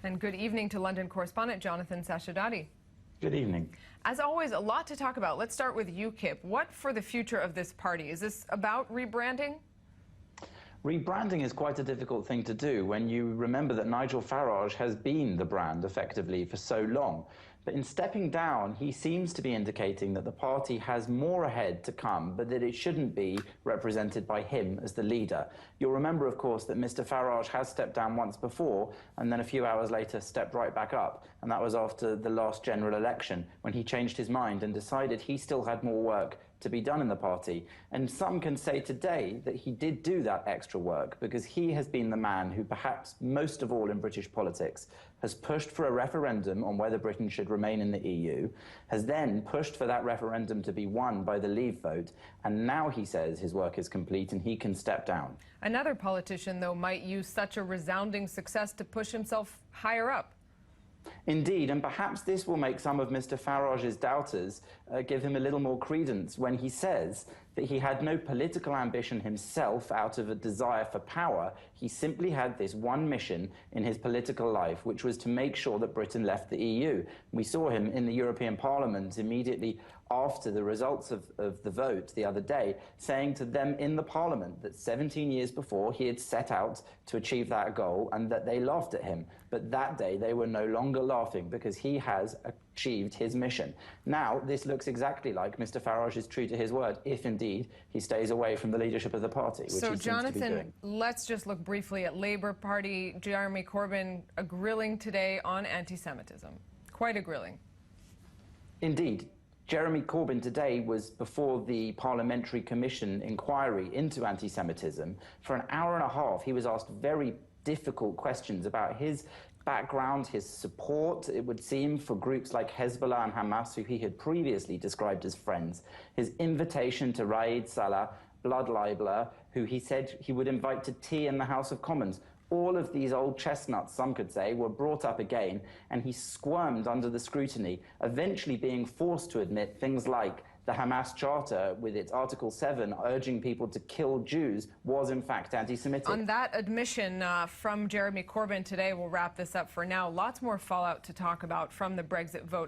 And good evening to London correspondent Jonathan Sacerdoti. Good evening. As always, a lot to talk about. Let's start with UKIP. What for the future of this party? Is this about rebranding? Rebranding is quite a difficult thing to do when you remember that Nigel Farage has been the brand effectively for so long. But in stepping down, he seems to be indicating that the party has more ahead to come, but that it shouldn't be represented by him as the leader. You'll remember, of course, that Mr. Farage has stepped down once before and then a few hours later stepped right back up. And that was after the last general election, when he changed his mind and decided he still had more work to be done in the party. And some can say today that he did do that extra work because he has been the man who, perhaps most of all in British politics, has pushed for a referendum on whether Britain should remain in the EU, has then pushed for that referendum to be won by the Leave vote, and now he says his work is complete and he can step down. Another politician, though, might use such a resounding success to push himself higher up. Indeed, and perhaps this will make some of Mr. Farage's doubters give him a little more credence when he says that he had no political ambition himself out of a desire for power. He simply had this one mission in his political life, which was to make sure that Britain left the EU. We saw him in the European Parliament immediately after the results of the vote the other day, saying to them in the Parliament that 17 years before he had set out to achieve that goal and that they laughed at him. But that day they were no longer laughing because he has achieved his mission. Now, this looks exactly like Mr. Farage is true to his word, if indeed he stays away from the leadership of the party, which so, he seems to be doing. Jonathan, let's just look briefly at Labour Party. Jeremy Corbyn, a grilling today on anti-Semitism. Quite a grilling. Indeed. Jeremy Corbyn today was before the Parliamentary Commission inquiry into anti-Semitism. For an hour and a half, he was asked very difficult questions about his background, his support, it would seem, for groups like Hezbollah and Hamas, who he had previously described as friends, his invitation to Raed Salah, blood libeller, who he said he would invite to tea in the House of Commons. All of these old chestnuts, some could say, were brought up again, and he squirmed under the scrutiny, eventually being forced to admit things like the Hamas Charter, with its Article 7 urging people to kill Jews, was in fact anti-Semitic. On that admission from Jeremy Corbyn today, we'll wrap this up for now. Lots more fallout to talk about from the Brexit vote.